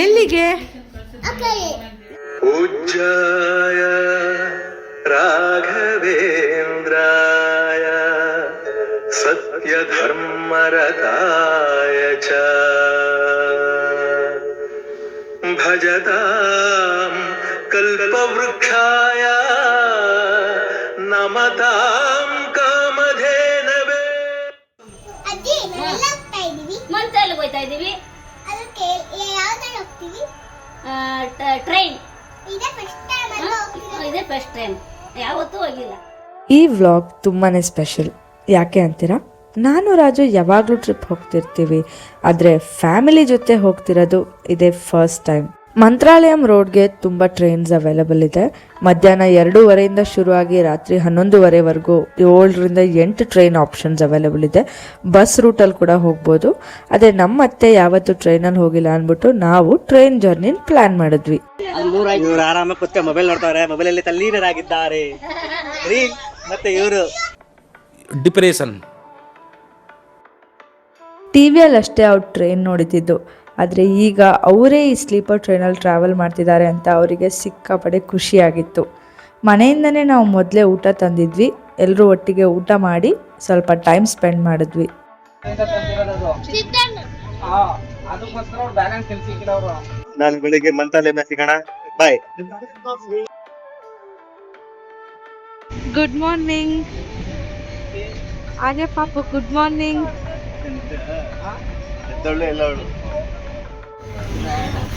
ಎಲ್ಲಿಗೆ? ಪೂಜ್ಯಾಯ ರಾಘವೇಂದ್ರಾಯ ಸತ್ಯಧರ್ಮರತಾಯ ಚ ಭಜತಾಂ ಕಲ್ಪವೃಕ್ಷಾಯ ನಮತಾಂ ಕಾಮಧೇನವೇ. ಮಂತ್ರಾಲಯ ಹೋಗ್ತಾ ಇದೀವಿ. ಟ್ರೈನ್ ಇದೇ ಫಸ್ಟ್ ಟೈಮ್, ಯಾವತ್ತೂ ಹೋಗಿಲ್ಲ. ಈ ವ್ಲಾಗ್ ತುಂಬಾನೇ ಸ್ಪೆಷಲ್. ಯಾಕೆ ಅಂತೀರಾ? ನಾನು ರಾಜು ಯಾವಾಗಲೂ ಟ್ರಿಪ್ ಹೋಗ್ತಿರ್ತೀವಿ, ಆದರೆ ಫ್ಯಾಮಿಲಿ ಜೊತೆ ಹೋಗ್ತಿರೋದು ಇದೇ ಫಸ್ಟ್ ಟೈಮ್. ಮಂತ್ರಾಲಯಂ ರೋಡ್ಗೆ ತುಂಬ ಟ್ರೈನ್ಸ್ ಅವೈಲಬಲ್ ಇದೆ. ಮಧ್ಯಾಹ್ನ 2:30 ಶುರುವಾಗಿ ರಾತ್ರಿ 11:00ವರೆಗೂ 7ರಿಂದ 8 ಟ್ರೈನ್ ಆಪ್ಷನ್ಸ್ ಅವೈಲಬಲ್ ಇದೆ. ಬಸ್ ರೂಟಲ್ಲಿ ಕೂಡ ಹೋಗ್ಬೋದು. ಅದೇ ನಮ್ಮ ಅತ್ತೆ ಯಾವತ್ತು ಟ್ರೈನಲ್ಲಿ ಹೋಗಿಲ್ಲ ಅಂದ್ಬಿಟ್ಟು ನಾವು ಟ್ರೈನ್ ಜರ್ನಿ ಪ್ಲಾನ್ ಮಾಡಿದ್ವಿ. ಇವರು ಆರಾಮಾಗಿ ಕೂತ್ಕೊಂಡು ಮೊಬೈಲ್ ನೋಡ್ತಾರೆ, ಮೊಬೈಲಲ್ಲಿ ತಲ್ಲೀನರಾಗಿದ್ದಾರೆ. ಮತ್ತೆ ಇವರು ಡಿಪ್ರೆಷನ್. ಟಿವಿಯಲ್ಲಿ ಅಷ್ಟೇ ಅವ್ರು ಟ್ರೈನ್ ನೋಡಿದ್ದು, ಆದರೆ ಈಗ ಅವರೇ ಈ ಸ್ಲೀಪರ್ ಟ್ರೈನಲ್ಲಿ ಟ್ರಾವೆಲ್ ಮಾಡ್ತಿದ್ದಾರೆ ಅಂತ ಅವರಿಗೆ ಸಿಕ್ಕಾಪಡೆ ಖುಷಿಯಾಗಿತ್ತು. ಮನೆಯಿಂದನೇ ನಾವು ಮೊದಲೇ ಊಟ ತಂದಿದ್ವಿ. ಎಲ್ಲರೂ ಒಟ್ಟಿಗೆ ಊಟ ಮಾಡಿ ಸ್ವಲ್ಪ ಟೈಮ್ ಸ್ಪೆಂಡ್ ಮಾಡಿದ್ವಿ. ನಾನು ಬೆಳಿಗ್ಗೆ ಮಂತ್ರಾಲಯ ಸಿಗೋಣ. ಬಾಯ್. Good morning. ಹಾಗೆ ಪಾಪು ಗುಡ್ ಮಾರ್ನಿಂಗ್.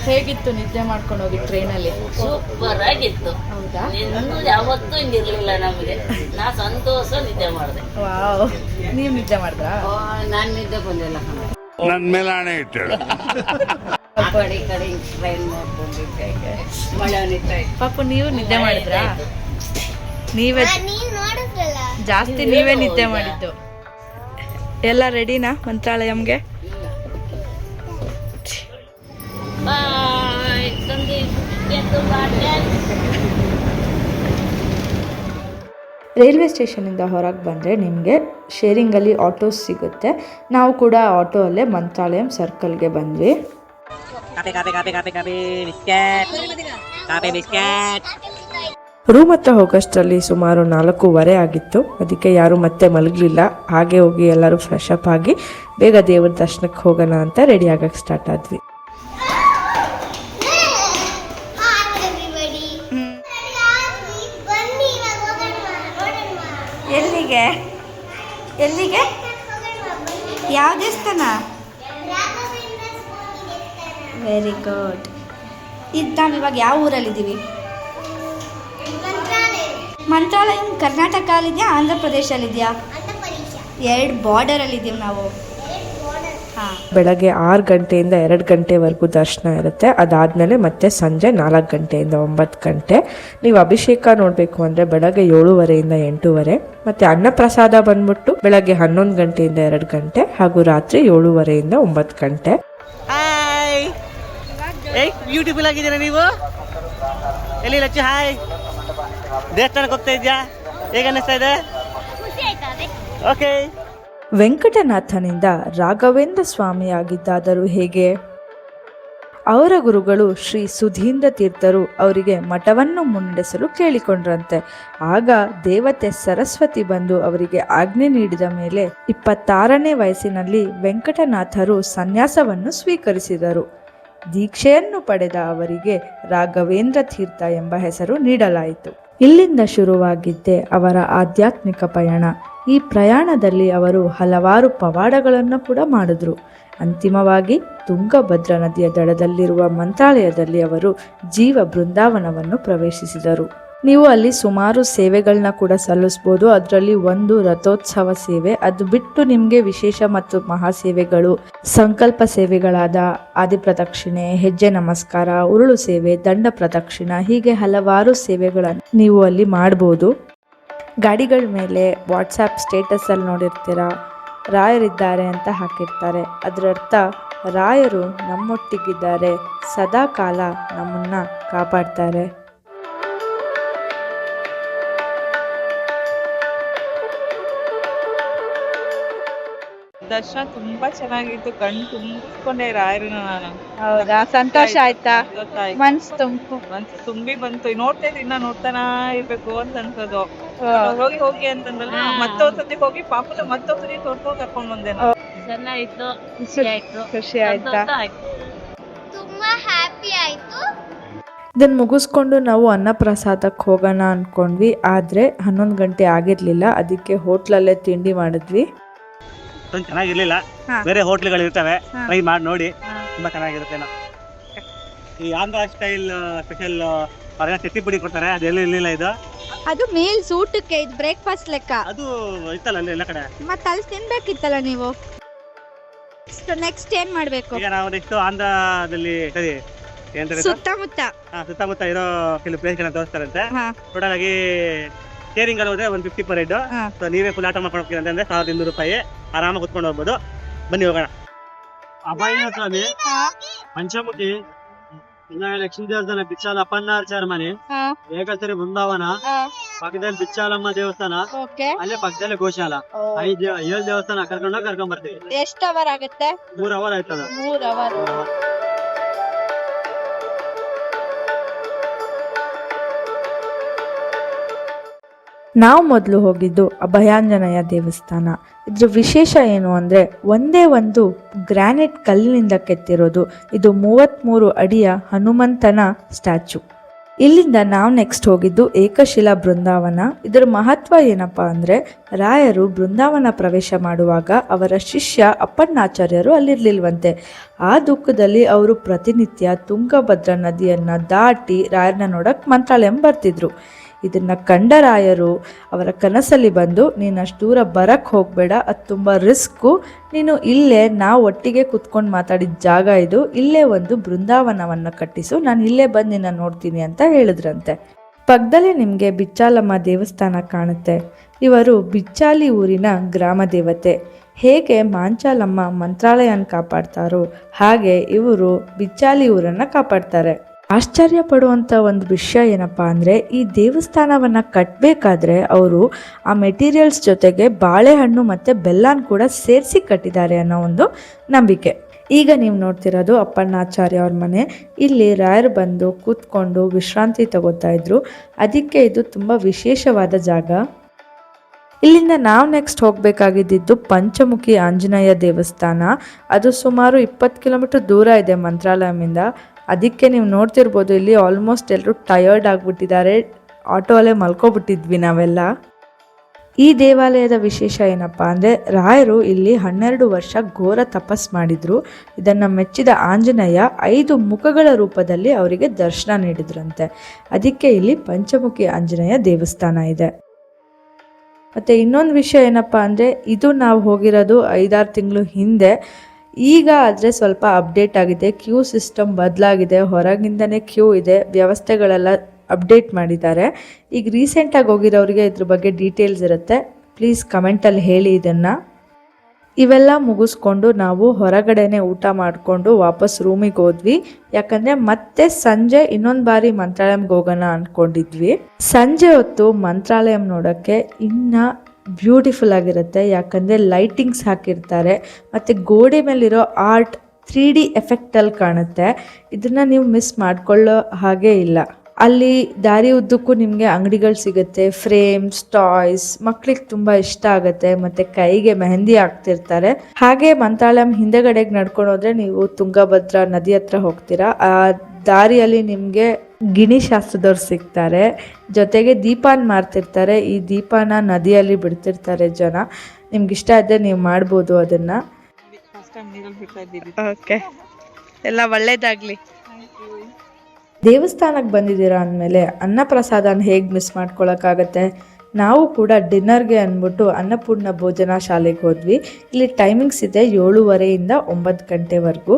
ಹೇಗಿತ್ತು ನಿದ್ದೆ ಮಾಡ್ಕೊಂಡು ಹೋಗಿ ಟ್ರೈನಲ್ಲಿ? ಸೂಪರ್ ಆಗಿತ್ತು. ಹೌದಾ? ಇನ್ನೂ ಯಾವತ್ತೂ ಹಿಂಗಿರ್ಲಿಲ್ಲ ನಮಗೆ. ನಾ ಸಂತೋಷ ನಿದ್ದೆ ಮಾಡಿದೆ. ವಾವ್, ನೀವು ನಿದ್ದೆ ಮಾಡಿದ್ರಾ? ನಾನು ನಿದ್ದೆ ಬಂದಿಲ್ಲ. ನನ್ನ ಮೇಲೆ ಹಣೆ ಇಟ್ಟಳು. ಆ ಕಡೆ ಈ ಕಡೆ ಟ್ರೈನ್ ನೋಡ್ಕೊಂಡಿದ್ದೆ, ಮಳೆ ನಿಂತ. ಪಾಪು ನೀವು ನಿದ್ದೆ ಮಾಡಿದ್ರಾ? ನೀವೇ ಜಾಸ್ತಿ ನೀವೇ ನಿದ್ದೆ ಮಾಡಿದ್ದು. ಎಲ್ಲ ರೆಡಿನಾ ಮಂತ್ರಾಲಯಂಗೆ? ರೈಲ್ವೆ ಸ್ಟೇಷನಿಂದ ಹೊರಗೆ ಬಂದರೆ ನಿಮಗೆ ಶೇರಿಂಗಲ್ಲಿ ಆಟೋಸ್ ಸಿಗುತ್ತೆ. ನಾವು ಕೂಡ ಆಟೋ ಅಲ್ಲೇ ಮಂತ್ರಾಲಯಂ ಸರ್ಕಲ್ಗೆ ಬಂದ್ವಿ. ರೂಮ್ ಹತ್ರ ಹೋಗೋಷ್ಟರಲ್ಲಿ ಸುಮಾರು 4:15 ಆಗಿತ್ತು. ಅದಕ್ಕೆ ಯಾರು ಮತ್ತೆ ಮಲಗಲಿಲ್ಲ. ಹಾಗೆ ಹೋಗಿ ಎಲ್ಲರೂ ಫ್ರೆಶ್ ಅಪ್ ಆಗಿ ಬೇಗ ದೇವ್ರ ದರ್ಶನಕ್ಕೆ ಹೋಗೋಣ ಅಂತ ರೆಡಿ ಆಗಕ್ಕೆ ಸ್ಟಾರ್ಟ್ ಆದ್ವಿ. ಎಲ್ಲಿಗೆ? ಎಲ್ಲಿಗೆ? ಯಾವ ದೇವಸ್ಥಾನ? Very good. ಇದು ನಾವು ಇವಾಗ ಯಾವ ಊರಲ್ಲಿದ್ದೀವಿ? ಮಂತ್ರಾಲಯ ಕರ್ನಾಟಕ ಅಲ್ಲಿದೆಯಾ, ಆಂಧ್ರ ಪ್ರದೇಶಲ್ಲಿದೆಯಾ? 2 ಬಾರ್ಡರಲ್ಲಿದ್ದೀವಿ ನಾವು. ಬೆಳಗ್ಗೆ 6 ಗಂಟೆಯಿಂದ 2 ಗಂಟೆವರೆಗೂ ದರ್ಶನ ಇರುತ್ತೆ. ಅದಾದಮೇಲೆ ಮತ್ತೆ ಸಂಜೆ 4 ಗಂಟೆಯಿಂದ 9 ಗಂಟೆ. ನೀವು ಅಭಿಷೇಕ ನೋಡಬೇಕು ಅಂದರೆ ಬೆಳಗ್ಗೆ 7:30 8:30. ಮತ್ತು ಅನ್ನಪ್ರಸಾದ ಬಂದ್ಬಿಟ್ಟು ಬೆಳಗ್ಗೆ 11 ಗಂಟೆಯಿಂದ 2 ಗಂಟೆ ಹಾಗೂ ರಾತ್ರಿ 7:30 9 ಗಂಟೆ. ಹಾಯ್, ಬ್ಯೂಟಿಫುಲ್ ಆಗಿದ್ದೀರಾ ನೀವು? ಎಲ್ಲಿ ಲಚ್ಚು? ಹಾಯ್, ದೇವಸ್ಥಾನಕ್ಕೆ ಹೋಗ್ತಾ ಇದ್ಯಾ? ಹೇಗೆ ಅನ್ನಿಸ್ತಾ ಇದೆ? ಓಕೆ. ವೆಂಕಟನಾಥನಿಂದ ರಾಘವೇಂದ್ರ ಸ್ವಾಮಿಯಾಗಿದ್ದಾದರೂ ಹೇಗೆ? ಅವರ ಗುರುಗಳು ಶ್ರೀ ಸುಧೀಂದ್ರ ತೀರ್ಥರು ಅವರಿಗೆ ಮಠವನ್ನು ಮುನ್ನಡೆಸಲು ಕೇಳಿಕೊಂಡ್ರಂತೆ. ಆಗ ದೇವತೆ ಸರಸ್ವತಿ ಬಂದು ಅವರಿಗೆ ಆಜ್ಞೆ ನೀಡಿದ ಮೇಲೆ 26ನೇ ವಯಸ್ಸಿನಲ್ಲಿ ವೆಂಕಟನಾಥರು ಸನ್ಯಾಸವನ್ನು ಸ್ವೀಕರಿಸಿದರು. ದೀಕ್ಷೆಯನ್ನು ಪಡೆದ ಅವರಿಗೆ ರಾಘವೇಂದ್ರ ತೀರ್ಥ ಎಂಬ ಹೆಸರು ನೀಡಲಾಯಿತು. ಇಲ್ಲಿಂದ ಶುರುವಾಗಿದ್ದೇ ಅವರ ಆಧ್ಯಾತ್ಮಿಕ ಪಯಣ. ಈ ಪ್ರಯಾಣದಲ್ಲಿ ಅವರು ಹಲವಾರು ಪವಾಡಗಳನ್ನು ಕೂಡ ಮಾಡಿದ್ರು. ಅಂತಿಮವಾಗಿ ತುಂಗಭದ್ರಾ ನದಿಯ ದಡದಲ್ಲಿರುವ ಮಂತ್ರಾಲಯದಲ್ಲಿ ಅವರು ಜೀವ ಬೃಂದಾವನವನ್ನು ಪ್ರವೇಶಿಸಿದರು. ನೀವು ಅಲ್ಲಿ ಸುಮಾರು ಸೇವೆಗಳನ್ನ ಕೂಡ ಸಲ್ಲಿಸ್ಬೋದು. ಅದರಲ್ಲಿ ಒಂದು ರಥೋತ್ಸವ ಸೇವೆ. ಅದು ಬಿಟ್ಟು ನಿಮಗೆ ವಿಶೇಷ ಮತ್ತು ಮಹಾಸೇವೆಗಳು, ಸಂಕಲ್ಪ ಸೇವೆಗಳಾದ ಆದಿಪ್ರದಕ್ಷಿಣೆ, ಹೆಜ್ಜೆ ನಮಸ್ಕಾರ, ಉರುಳು ಸೇವೆ, ದಂಡ ಪ್ರದಕ್ಷಿಣ, ಹೀಗೆ ಹಲವಾರು ಸೇವೆಗಳನ್ನು ನೀವು ಅಲ್ಲಿ ಮಾಡ್ಬೋದು. ಗಾಡಿಗಳ ಮೇಲೆ ವಾಟ್ಸಾಪ್ ಸ್ಟೇಟಸಲ್ಲಿ ನೋಡಿರ್ತೀರ, ರಾಯರಿದ್ದಾರೆ ಅಂತ ಹಾಕಿರ್ತಾರೆ. ಅದರ ಅರ್ಥ ರಾಯರು ನಮ್ಮೊಟ್ಟಿಗಿದ್ದಾರೆ, ಸದಾ ಕಾಲ ನಮ್ಮನ್ನು ಕಾಪಾಡ್ತಾರೆ. ದರ್ಶನ ತುಂಬಾ ಚೆನ್ನಾಗಿತ್ತು. ಕಣ್ಣು ತುಂಬಿಕೊಂಡೆ ರಾಯರನ್ನ ನಾನು. ಹೌದಾ, ಸಂತೋಷ ಆಯ್ತಾ? ಸಂತೋಷ ಆಯ್ತು. ಮನ್ಸು ತುಂಬಿ ಬಂತು. ನೋಡ್ತಾ ಇದ್ರೆ ಇನ್ನ ನೋಡ್ತಾನ ಇರ್ಬೇಕು ಅಂತ ಅನ್ಸೋದು. ಹೋಗಿ ಹೋಗಿ ಅಂತಂದ್ರಲ್ಲ, ಮತ್ತೊಂದ್ಸತಿ ಹೋಗಿ ಪಾಪನ ಮತ್ತೊಂದ್ಸತಿ ತೋರ್ಸ್ಕೊಂಡು ಕರ್ಕೊಂಡ್ ಬಂದೆ ನಾನು. ಚೆನ್ನಾಗಿತ್ತು, ಖುಷಿ ಆಯ್ತು, ಖುಷಿ ಆಯ್ತಾ? ಸಂತೋಷ ಆಯ್ತು. ತುಂಬಾ ಹ್ಯಾಪಿ ಆಯ್ತು. ಇದನ್ನು ಮುಗಿಸ್ಕೊಂಡು ನಾವು ಅನ್ನಪ್ರಸಾದಕ್ಕೆ ಹೋಗೋಣ ಅಂದ್ಕೊಂಡ್ವಿ, ಆದರೆ 11 ಗಂಟೆ ಆಗಿರಲಿಲ್ಲ. ಅದಕ್ಕೆ ಹೋಟ್ಲಲ್ಲೇ ತಿಂಡಿ ಮಾಡಿದ್ವಿ. ಅಷ್ಟೊಂದು ಚೆನ್ನಾಗಿರ್ಲಿಲ್ಲ. ಹಾ. ಬೇರೆ ಹೋಟ್ಲ್ಗಳು ಇರ್ತವೆ, ಹಾ. ಟ್ರೈ ಮಾಡಿ ನೋಡಿ, ಹಾ. ತುಂಬಾ ಚೆನ್ನಾಗಿರುತ್ತೆ. ಈ ಆಂಧ್ರ ಸ್ಟೈಲ್ ಸ್ಪೆಷಲ್ ಚಟ್ನಿ ಪುಡಿ ಕೊಡ್ತಾರೆ, ಅದೆಲ್ಲ ಇರ್ಲಿಲ್ಲ ಇದು. ಅದು ಮೀಲ್ಸ್ ಊಟಕ್ಕೆ, ಇದು ಬ್ರೇಕ್ಫಾಸ್ಟ್ ಲೆಕ್ಕ. ಅದು ಇತ್ತಲ್ಲ ಅಲ್ಲಿ ಎಲ್ಲ ಕಡೆ. ಮತ್ತೆ ಅಲ್ಲಿ ತಿನ್ಬೇಕಿತ್ತಲ್ಲ ನೀವು. ನೆಕ್ಸ್ಟ್ ಏನ್ ಮಾಡ್ಬೇಕು? ಈಗ ನಾವು ನೆಕ್ಸ್ಟ್ ಆಂಧ್ರದಲ್ಲಿ ಸರಿ ಏನಂತಾರೆ ಸುತ್ತಮುತ್ತ. ಸುತ್ತಮುತ್ತ ಇರೋ ಕೆಲವು ಪ್ಲೇಸ್ಗಳನ್ನ ತೋರಿಸ್ತಾರಂತೆ. ಹಾ. ಟೋಟಲ್ ಆಗಿ ಶೇರಿಂಗ್ ಅಲ್ಲಿ ಹೋದ್ರೆ 150 per head. ಹಾ. ಸೊ ನೀವೇ ಫುಲ್ ಆಟ ಮಾಡ್ಕೊಂಡು ಹೋಗ್ತೀರ ಅಂತಂದ್ರೆ 1200 ರೂಪಾಯಿ, ಆರಾಮಾಗಿ ಕುತ್ಕೊಂಡು ಹೋಗ್ಬೋದು. ಬನ್ನಿ ಹೋಗೋಣ. ಅಭಯ ಸ್ವಾಮಿ, ಪಂಚಮುಖಿ, ಲಕ್ಷ್ಮೀ ದೇವಸ್ಥಾನ, ಬಿಚ್ಚಾಲ ಅಪ್ಪಣ್ಣಾಚಾರ ಮನೆ, ಏಕಸರಿ ಬೃಂದಾವನ, ಪಕ್ಕದಲ್ಲಿ ಬಿಚ್ಚಾಲಮ್ಮ ದೇವಸ್ಥಾನ, ಓಕೆ. ಅಲ್ಲೇ ಪಕ್ಕದಲ್ಲಿ ಗೋಶಾಲ. 7 ದೇವಸ್ಥಾನ ಕರ್ಕೊಂಡ್ ಬರ್ತೀವಿ. ಎಷ್ಟು ಅವರ್ ಆಗುತ್ತೆ? 3 ಅವರ್ ಆಯ್ತದ. 3 ಅವರ್. ನಾವು ಮೊದಲು ಹೋಗಿದ್ದು ಅಭಯಾಂಜನೇಯ ದೇವಸ್ಥಾನ. ಇದ್ರ ವಿಶೇಷ ಏನು ಅಂದರೆ ಒಂದೇ ಒಂದು ಗ್ರಾನೈಟ್ ಕಲ್ಲಿನಿಂದ ಕೆತ್ತಿರೋದು. ಇದು 33 ಅಡಿಯ ಹನುಮಂತನ ಸ್ಟ್ಯಾಚು. ಇಲ್ಲಿಂದ ನಾವು ನೆಕ್ಸ್ಟ್ ಹೋಗಿದ್ದು ಏಕಶಿಲಾ ಬೃಂದಾವನ. ಇದರ ಮಹತ್ವ ಏನಪ್ಪ ಅಂದರೆ ರಾಯರು ಬೃಂದಾವನ ಪ್ರವೇಶ ಮಾಡುವಾಗ ಅವರ ಶಿಷ್ಯ ಅಪ್ಪಣ್ಣಾಚಾರ್ಯರು ಅಲ್ಲಿರ್ಲಿಲ್ವಂತೆ. ಆ ದುಃಖದಲ್ಲಿ ಅವರು ಪ್ರತಿನಿತ್ಯ ತುಂಗಭದ್ರಾ ನದಿಯನ್ನು ದಾಟಿ ರಾಯರನ್ನ ನೋಡಕ್ಕೆ ಮಂತ್ರಾಲಯಂ ಬರ್ತಿದ್ರು. ಇದನ್ನು ಕಂಡ ರಾಯರು ಅವರ ಕನಸಲ್ಲಿ ಬಂದು, ನೀನು ಅಷ್ಟು ದೂರ ಬರಕ್ಕೆ ಹೋಗಬೇಡ, ಅದು ತುಂಬ ರಿಸ್ಕು, ನೀನು ಇಲ್ಲೇ ನಾವು ಒಟ್ಟಿಗೆ ಕುತ್ಕೊಂಡು ಮಾತಾಡಿದ ಜಾಗ ಇದು, ಇಲ್ಲೇ ಒಂದು ಬೃಂದಾವನವನ್ನು ಕಟ್ಟಿಸು, ನಾನು ಇಲ್ಲೇ ಬಂದು ನಿನ್ನ ನೋಡ್ತೀನಿ ಅಂತ ಹೇಳಿದ್ರಂತೆ. ಪಕ್ಕದಲ್ಲೇ ನಿಮಗೆ ಬಿಚ್ಚಾಲಮ್ಮ ದೇವಸ್ಥಾನ ಕಾಣುತ್ತೆ. ಇವರು ಬಿಚ್ಚಾಲಿ ಊರಿನ ಗ್ರಾಮ ದೇವತೆ. ಹೇಗೆ ಮಾಂಚಾಲಮ್ಮ ಮಂತ್ರಾಲಯನ ಕಾಪಾಡ್ತಾರೋ ಹಾಗೆ ಇವರು ಬಿಚ್ಚಾಲಿ ಊರನ್ನು ಕಾಪಾಡ್ತಾರೆ. ಆಶ್ಚರ್ಯ ಪಡುವಂಥ ಒಂದು ವಿಷಯ ಏನಪ್ಪ ಅಂದರೆ ಈ ದೇವಸ್ಥಾನವನ್ನು ಕಟ್ಟಬೇಕಾದ್ರೆ ಅವರು ಆ ಮೆಟೀರಿಯಲ್ಸ್ ಜೊತೆಗೆ ಬಾಳೆಹಣ್ಣು ಮತ್ತು ಬೆಲ್ಲನ ಕೂಡ ಸೇರಿಸಿ ಕಟ್ಟಿದ್ದಾರೆ ಅನ್ನೋ ಒಂದು ನಂಬಿಕೆ. ಈಗ ನೀವು ನೋಡ್ತಿರೋದು ಅಪ್ಪಣ್ಣಾಚಾರ್ಯ ಅವ್ರ ಮನೆ. ಇಲ್ಲಿ ರಾಯರು ಬಂದು ಕೂತ್ಕೊಂಡು ವಿಶ್ರಾಂತಿ ತಗೋತಾ ಇದ್ರು. ಅದಕ್ಕೆ ಇದು ತುಂಬ ವಿಶೇಷವಾದ ಜಾಗ. ಇಲ್ಲಿಂದ ನಾವು ನೆಕ್ಸ್ಟ್ ಹೋಗಬೇಕಾಗಿದ್ದು ಪಂಚಮುಖಿ ಆಂಜನೇಯ ದೇವಸ್ಥಾನ. ಅದು ಸುಮಾರು 20 ಕಿಲೋಮೀಟರ್ ದೂರ ಇದೆ ಮಂತ್ರಾಲಯದಿಂದ. ಅದಕ್ಕೆ ನೀವು ನೋಡ್ತಿರ್ಬೋದು ಇಲ್ಲಿ ಆಲ್ಮೋಸ್ಟ್ ಎಲ್ಲರೂ ಟಯರ್ಡ್ ಆಗಿಬಿಟ್ಟಿದ್ದಾರೆ. ಆಟೋ ಅಲ್ಲೇ ಮಲ್ಕೊಬಿಟ್ಟಿದ್ವಿ ನಾವೆಲ್ಲ. ಈ ದೇವಾಲಯದ ವಿಶೇಷ ಏನಪ್ಪ ಅಂದರೆ ರಾಯರು ಇಲ್ಲಿ 12 ವರ್ಷ ಘೋರ ತಪಸ್ ಮಾಡಿದ್ರು. ಇದನ್ನು ಮೆಚ್ಚಿದ ಆಂಜನೇಯ 5 ಮುಖಗಳ ರೂಪದಲ್ಲಿ ಅವರಿಗೆ ದರ್ಶನ ನೀಡಿದ್ರಂತೆ. ಅದಕ್ಕೆ ಇಲ್ಲಿ ಪಂಚಮುಖಿ ಆಂಜನೇಯ ದೇವಸ್ಥಾನ ಇದೆ. ಮತ್ತು ಇನ್ನೊಂದು ವಿಷಯ ಏನಪ್ಪ ಅಂದರೆ ಇದು ನಾವು ಹೋಗಿರೋದು 5-6 ತಿಂಗಳು ಹಿಂದೆ. ಈಗ ಆದರೆ ಸ್ವಲ್ಪ ಅಪ್ಡೇಟ್ ಆಗಿದೆ. ಕ್ಯೂ ಸಿಸ್ಟಮ್ ಬದಲಾಗಿದೆ, ಹೊರಗಿಂದನೇ ಕ್ಯೂ ಇದೆ, ವ್ಯವಸ್ಥೆಗಳೆಲ್ಲ ಅಪ್ಡೇಟ್ ಮಾಡಿದ್ದಾರೆ. ಈಗ ರೀಸೆಂಟಾಗಿ ಹೋಗಿರೋರಿಗೆ ಇದ್ರ ಬಗ್ಗೆ ಡೀಟೇಲ್ಸ್ ಇರುತ್ತೆ. ಪ್ಲೀಸ್ ಕಮೆಂಟಲ್ಲಿ ಹೇಳಿ ಇದನ್ನು. ಇವೆಲ್ಲ ಮುಗಿಸ್ಕೊಂಡು ನಾವು ಹೊರಗಡೆನೆ ಊಟ ಮಾಡಿಕೊಂಡು ವಾಪಸ್ ರೂಮಿಗೆ ಹೋದ್ವಿ. ಯಾಕಂದರೆ ಮತ್ತೆ ಸಂಜೆ ಇನ್ನೊಂದು ಬಾರಿ ಮಂತ್ರಾಲಯಂಗೆ ಹೋಗೋಣ ಅಂದ್ಕೊಂಡಿದ್ವಿ. ಸಂಜೆ ಹೊತ್ತು ಮಂತ್ರಾಲಯಂ ನೋಡೋಕ್ಕೆ ಇನ್ನು ಬ್ಯೂಟಿಫುಲ್ ಆಗಿರುತ್ತೆ. ಯಾಕಂದರೆ ಲೈಟಿಂಗ್ಸ್ ಹಾಕಿರ್ತಾರೆ ಮತ್ತು ಗೋಡೆ ಮೇಲಿರೋ ಆರ್ಟ್ 3D ಎಫೆಕ್ಟಲ್ಲಿ ಕಾಣುತ್ತೆ. ಇದನ್ನು ನೀವು ಮಿಸ್ ಮಾಡ್ಕೊಳ್ಳೋ ಹಾಗೆ ಇಲ್ಲ. ಅಲ್ಲಿ ದಾರಿ ಉದ್ದಕ್ಕೂ ನಿಮಗೆ ಅಂಗಡಿಗಳು ಸಿಗುತ್ತೆ, ಫ್ರೇಮ್ಸ್, ಟಾಯ್ಸ್, ಮಕ್ಳಿಗೆ ತುಂಬ ಇಷ್ಟ ಆಗುತ್ತೆ. ಮತ್ತು ಕೈಗೆ ಮೆಹಂದಿ ಹಾಕ್ತಿರ್ತಾರೆ. ಹಾಗೆ ಮಂತ್ರಾಲಯಂ ಹಿಂದೆಗಡೆಗೆ ನಡ್ಕೊಂಡು ಹೋದರೆ ನೀವು ತುಂಗಭದ್ರಾ ನದಿ ಹತ್ರ ಹೋಗ್ತೀರಾ. ಆ ದಾರಿಯಲ್ಲಿ ನಿಮಗೆ ಗಿಣಿಶಾಸ್ತ್ರದವ್ರು ಸಿಗ್ತಾರೆ. ಜೊತೆಗೆ ದೀಪಾನ ಮಾರ್ತಿರ್ತಾರೆ. ಈ ದೀಪಾನ ನದಿಯಲ್ಲಿ ಬಿಡ್ತಿರ್ತಾರೆ ಜನ. ನಿಮ್ಗೆ ಇಷ್ಟ ಇದ್ದರೆ ನೀವು ಮಾಡ್ಬೋದು ಅದನ್ನು. ಓಕೆ, ಎಲ್ಲ ಒಳ್ಳೇದಾಗ್ಲಿ. ದೇವಸ್ಥಾನಕ್ಕೆ ಬಂದಿದ್ದೀರಾ ಅಂದಮೇಲೆ ಅನ್ನಪ್ರಸಾದನ ಹೇಗೆ ಮಿಸ್ ಮಾಡ್ಕೊಳಕ್ಕಾಗತ್ತೆ. ನಾವು ಕೂಡ ಡಿನ್ನರ್ಗೆ ಅಂದ್ಬಿಟ್ಟು ಅನ್ನಪೂರ್ಣ ಭೋಜನ ಶಾಲೆಗೆ ಹೋದ್ವಿ. ಇಲ್ಲಿ ಟೈಮಿಂಗ್ಸ್ ಇದೆ 7:30 to 9 ಗಂಟೆವರೆಗೂ.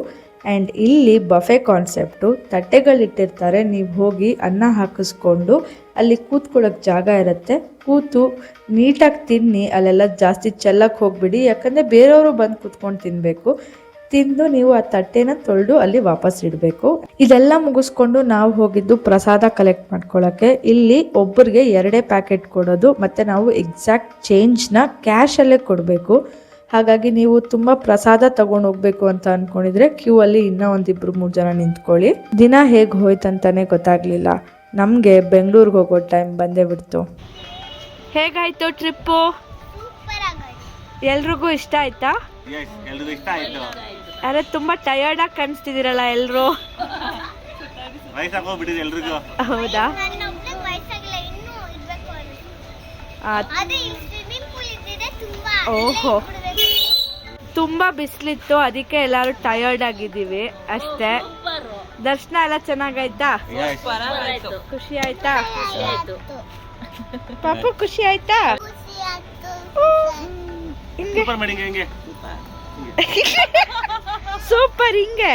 ಆ್ಯಂಡ್ ಇಲ್ಲಿ ಬಫೆ ಕಾನ್ಸೆಪ್ಟು. ತಟ್ಟೆಗಳಿಟ್ಟಿರ್ತಾರೆ, ನೀವು ಹೋಗಿ ಅನ್ನ ಹಾಕಿಸ್ಕೊಂಡು ಅಲ್ಲಿ ಕೂತ್ಕೊಳ್ಳೋಕೆ ಜಾಗ ಇರುತ್ತೆ. ಕೂತು ನೀಟಾಗಿ ತಿನ್ನಿ. ಅಲ್ಲೆಲ್ಲ ಜಾಸ್ತಿ ಚೆಲ್ಲಕ್ಕೆ ಹೋಗ್ಬಿಡಿ, ಯಾಕಂದರೆ ಬೇರೆಯವರು ಬಂದು ಕೂತ್ಕೊಂಡು ತಿನ್ನಬೇಕು. ತಿಂದು ನೀವು ಆ ತಟ್ಟೆನ ತೊಳೆದು ಅಲ್ಲಿ ವಾಪಸ್ ಇಡಬೇಕು. ಇದೆಲ್ಲ ಮುಗಿಸ್ಕೊಂಡು ನಾವು ಹೋಗಿದ್ದು ಪ್ರಸಾದ ಕಲೆಕ್ಟ್ ಮಾಡ್ಕೊಳ್ಳೋಕ್ಕೆ. ಇಲ್ಲಿ ಒಬ್ಬರಿಗೆ 2 ಪ್ಯಾಕೆಟ್ ಕೊಡೋದು ಮತ್ತು ನಾವು ಎಕ್ಸಾಕ್ಟ್ ಚೇಂಜ್ನ ಕ್ಯಾಶಲ್ಲೇ ಕೊಡಬೇಕು. ಹಾಗಾಗಿ ನೀವು ತುಂಬ ಪ್ರಸಾದ ತಗೊಂಡು ಹೋಗ್ಬೇಕು ಅಂತ ಅಂದ್ಕೊಂಡಿದ್ರೆ ಕ್ಯೂ ಅಲ್ಲಿ ಇನ್ನೂ ಒಂದಿಬ್ರು 3 ಜನ ನಿಂತ್ಕೊಳ್ಳಿ. ದಿನ ಹೇಗೆ ಹೋಯ್ತಂತಾನೆ ಗೊತ್ತಾಗ್ಲಿಲ್ಲ. ನಮಗೆ ಬೆಂಗಳೂರಿಗೆ ಹೋಗೋ ಟೈಮ್ ಬಂದೇ ಬಿಡ್ತು. ಹೇಗಾಯ್ತು ಟ್ರಿಪ್ಪು? ಸೂಪರ್ ಆಗೋಯ್ತು. ಎಲ್ರಿಗೂ ಇಷ್ಟ ಆಯ್ತಾ? ಎಲ್ರಿಗೂ ಇಷ್ಟ ಆಯ್ತು. ಅರೆ ತುಂಬಾ ಟಯರ್ಡ್ ಆಗಿ ಕಾಣಿಸ್ತಿದ್ದೀರಲ್ಲ ಎಲ್ರು. ವಯಸ್ಸಾಗೋಗ್ಬಿಟ್ಟಿದೆ ಎಲ್ರಿಗೂ. ಹೌದಾ? ನನ್ನೊಬ್ಳಿಗೆ ವಯಸ್ಸಾಗಿಲ್ಲ, ಇನ್ನೂ ಇರ್ಬೇಕು ಅನ್ನಿಸ್ತು. ಆ, ಆದ್ರೆ ಈ ಸ್ವಿಮ್ಮಿಂಗ್ ಪೂಲ್ ಇದ್ದಿದೆ ತುಂಬಾ. ಓಹೋ. ಬಿಡ್ಬೇಕು. ತುಂಬಾ ಬಿಸಿಲಿತ್ತು, ಅದಕ್ಕೆ ಎಲ್ಲಾರು ಟಯರ್ಡ್ ಆಗಿದ್ದೀವಿ ಅಷ್ಟೇ. ದರ್ಶನ ಎಲ್ಲ ಚೆನ್ನಾಗಾಯ್ತಾ? ಖುಷಿ ಆಯ್ತಾ? ಪಾಪು ಖುಷಿ ಆಯ್ತಾ? ಖುಷಿ ಆಯ್ತು. ಹಿಂಗೆ ಸೂಪರ್ ಮಾಡಿ ಹಿಂಗೆ ಸೂಪರ್ ಹಿಂಗೆ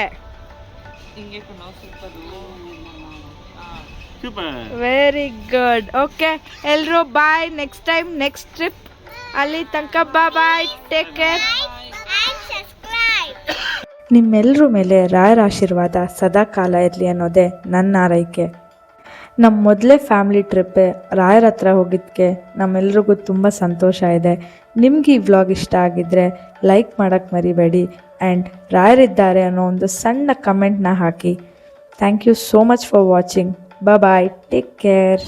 ಸೂಪರ್. Very good. ಓಕೆ ಎಲ್ರು bye. Next time next trip. ಅಲ್ಲಿ ತನಕ bye, take care. And subscribe. ನಿಮ್ಮೆಲ್ಲರ ಮೇಲೆ ರಾಯರ ಆಶೀರ್ವಾದ ಸದಾ ಕಾಲ ಇರಲಿ ಅನ್ನೋದೇ ನನ್ನ ಆರೈಕೆ. ನಮ್ಮ ಮೊದಲೇ ಫ್ಯಾಮಿಲಿ ಟ್ರಿಪ್ಪೇ ರಾಯರ ಹತ್ರ ಹೋಗಿದ್ದಕ್ಕೆ ನಮ್ಮೆಲ್ರಿಗೂ ತುಂಬ ಸಂತೋಷ ಇದೆ. ನಿಮ್ಗೆ ಈ ವ್ಲಾಗ್ ಇಷ್ಟ ಆಗಿದ್ದರೆ ಲೈಕ್ ಮಾಡೋಕ್ಕೆ ಮರಿಬೇಡಿ ಆ್ಯಂಡ್ ರಾಯರಿದ್ದಾರೆ ಅನ್ನೋ ಒಂದು ಸಣ್ಣ ಕಮೆಂಟ್ನ ಹಾಕಿ. Thank you so much for watching. Bye, take care.